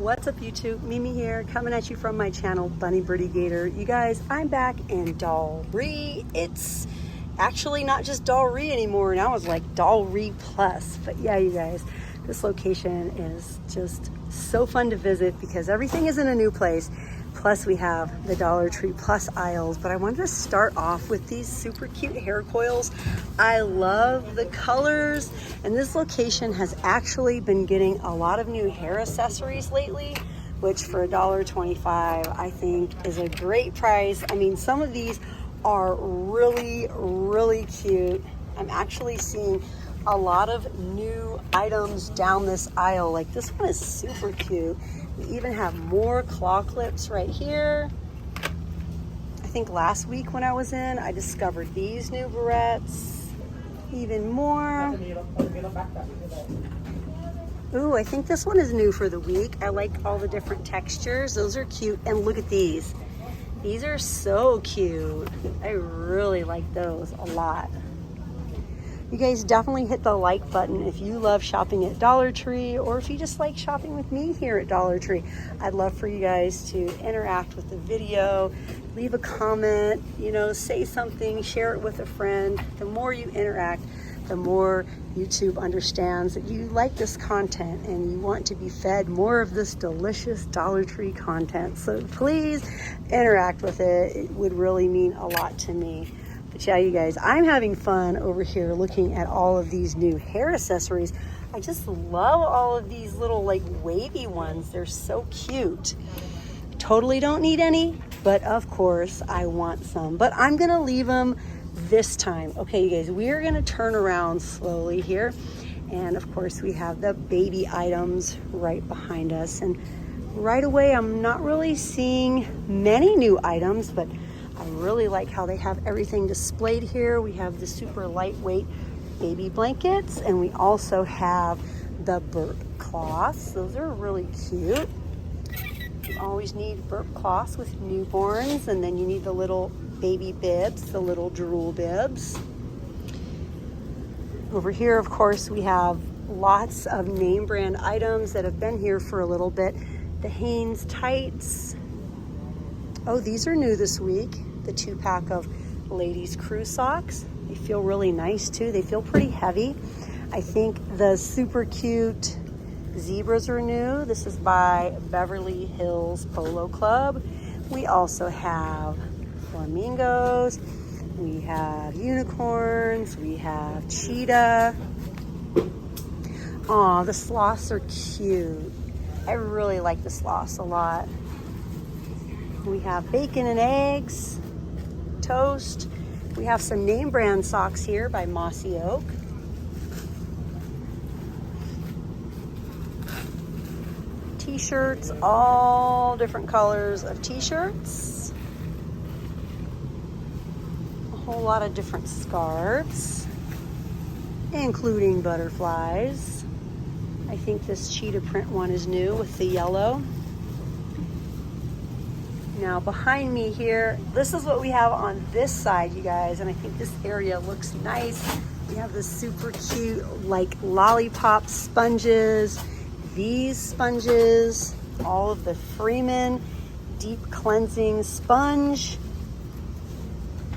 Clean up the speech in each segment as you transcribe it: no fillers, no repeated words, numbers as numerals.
What's up YouTube? Mimi here, coming at you from my channel, Bunny Birdy Gator. You guys, I'm back in Dalry. It's actually not just Dalry anymore. Now it's like Dalry Plus. But yeah, you guys, this location is just so fun to visit because everything is in a new place. Plus we have the Dollar Tree Plus aisles, but I wanted to start off with these super cute hair coils. I love the colors, and this location has actually been getting a lot of new hair accessories lately, which for $1.25 I think is a great price. I mean, some of these are really cute. I'm actually seeing a lot of new items down this aisle. Like this one is super cute. We even have more claw clips right here. I think last week when I was in, I discovered these new barrettes. Even more. Ooh, I think this one is new for the week. I like all the different textures. Those are cute. And look at these. These are so cute. I really like those a lot. You guys definitely hit the like button if you love shopping at Dollar Tree, or if you just like shopping with me here at Dollar Tree. I'd love for you guys to interact with the video, leave a comment, you know, say something, share it with a friend. The more you interact, the more YouTube understands that you like this content and you want to be fed more of this delicious Dollar Tree content. So please interact with it. It would really mean a lot to me. But yeah, you guys, I'm having fun over here looking at all of these new hair accessories. I just love all of these little like wavy ones. They're so cute. Totally don't need any, but of course I want some. But I'm gonna leave them this time. Okay, you guys, we are gonna turn around slowly here. And of course we have the baby items right behind us. And right away, I'm not really seeing many new items, but I really like how they have everything displayed here. We have the super lightweight baby blankets, and we also have the burp cloths. Those are really cute. You always need burp cloths with newborns, and then you need the little baby bibs, the little drool bibs. Over here, of course, we have lots of name brand items that have been here for a little bit. The Hanes tights. Oh, these are new this week. The 2-pack of ladies crew socks. They feel really nice too. They feel pretty heavy. I think the super cute zebras are new. This is by Beverly Hills Polo Club. We also have flamingos. We have unicorns. We have cheetah. Aw, the sloths are cute. I really like the sloths a lot. We have bacon and eggs, toast. We have some name brand socks here by Mossy Oak. T-shirts, all different colors of t-shirts. A whole lot of different scarves, including butterflies. I think this cheetah print one is new with the yellow. Now behind me here, this is what we have on this side, you guys, and I think this area looks nice. We have this super cute like lollipop sponges, these sponges, all of the Freeman deep cleansing sponge.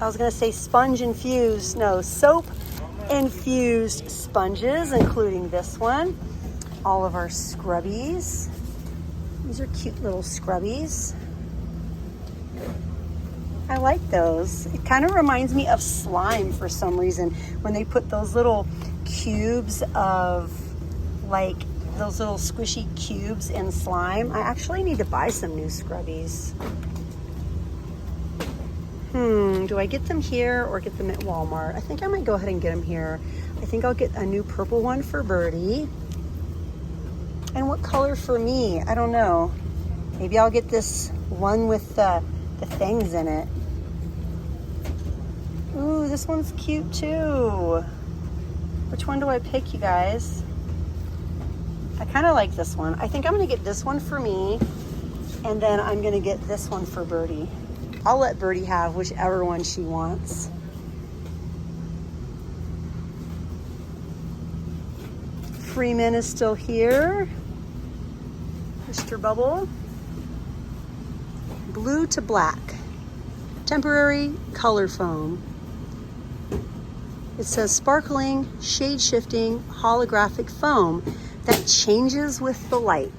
I was gonna say sponge infused, no, soap infused sponges, including this one. All of our scrubbies. These are cute little scrubbies. I like those. It kind of reminds me of slime for some reason when they put those little cubes of like those little squishy cubes in slime. I actually need to buy some new scrubbies. Do I get them here or get them at Walmart? I think I might go ahead and get them here. I think I'll get a new purple one for Birdy. And what color for me? I don't know. Maybe I'll get this one with the things in it. Ooh, this one's cute too. Which one do I pick, you guys? I kind of like this one. I think I'm gonna get this one for me, and then I'm gonna get this one for Birdy. I'll let Birdy have whichever one she wants. Freeman is still here. Mr. Bubble. Blue to black. Temporary color foam. It says sparkling, shade shifting, holographic foam that changes with the light.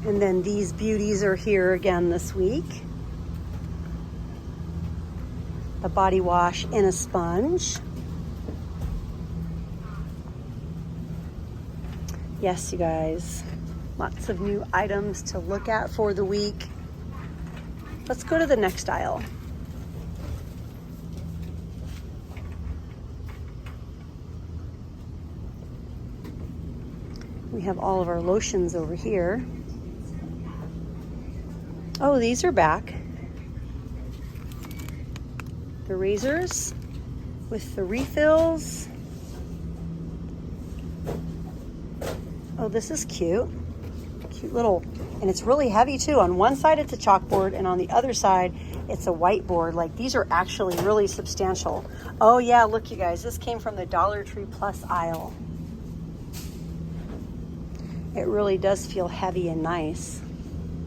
And then these beauties are here again this week. A body wash and a sponge. Yes, you guys, lots of new items to look at for the week. Let's go to the next aisle. We have all of our lotions over here. Oh, these are back. The razors with the refills. Oh, this is cute. Cute little, and it's really heavy too. On one side it's a chalkboard and on the other side it's a whiteboard. Like, these are actually really substantial. Oh yeah, look you guys, this came from the Dollar Tree Plus aisle. It really does feel heavy and nice.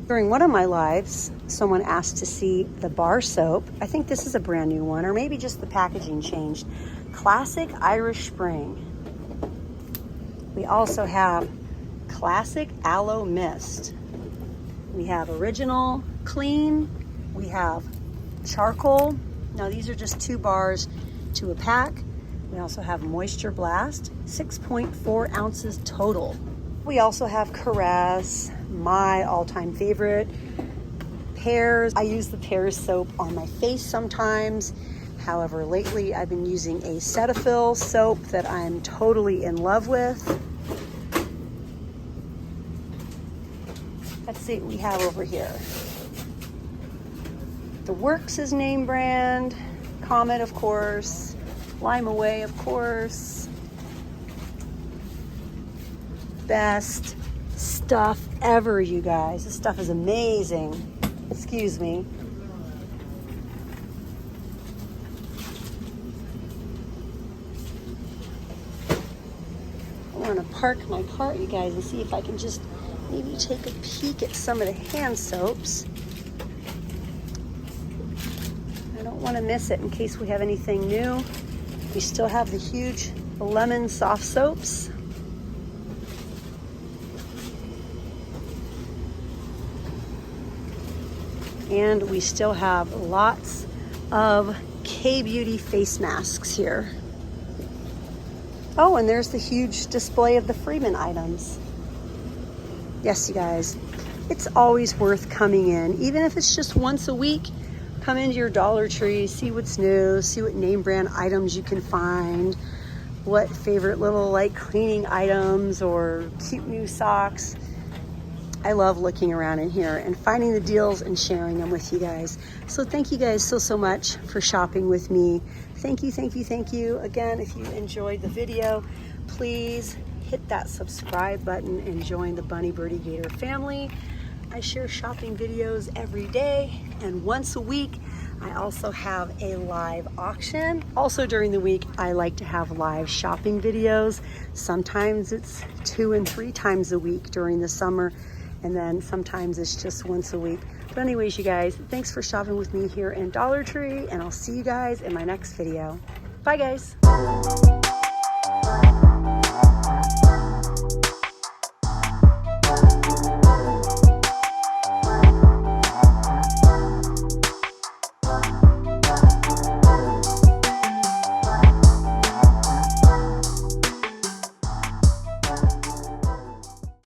During one of my lives, someone asked to see the bar soap. I think this is a brand new one, or maybe just the packaging changed. Classic Irish Spring. We also have Classic Aloe Mist. We have Original Clean. We have Charcoal. Now these are just 2 bars to a pack. We also have Moisture Blast, 6.4 ounces total. We also have Caress, my all-time favorite. Pears. I use the Pears soap on my face sometimes. However, lately I've been using a Cetaphil soap that I'm totally in love with. Let's see what we have over here. The Works is name brand. Comet, of course. Lime Away, of course. Best stuff ever, you guys. This stuff is amazing. Excuse me. I want to park my cart, you guys, and see if I can just maybe take a peek at some of the hand soaps. I don't want to miss it in case we have anything new. We still have the huge lemon soft soaps. And we still have lots of K-Beauty face masks here. Oh, and there's the huge display of the Freeman items. Yes, you guys, it's always worth coming in. Even if it's just once a week, come into your Dollar Tree, see what's new, see what name brand items you can find, what favorite little like cleaning items or cute new socks. I love looking around in here and finding the deals and sharing them with you guys. So thank you guys so much for shopping with me. Thank you, thank you, thank you. Again, if you enjoyed the video, please hit that subscribe button and join the Bunny Birdie Gator family. I share shopping videos every day, and once a week, I also have a live auction. Also during the week, I like to have live shopping videos. Sometimes it's 2 and 3 times a week during the summer, and then sometimes it's just once a week. But anyways, you guys, thanks for shopping with me here in Dollar Tree, and I'll see you guys in my next video. Bye, guys.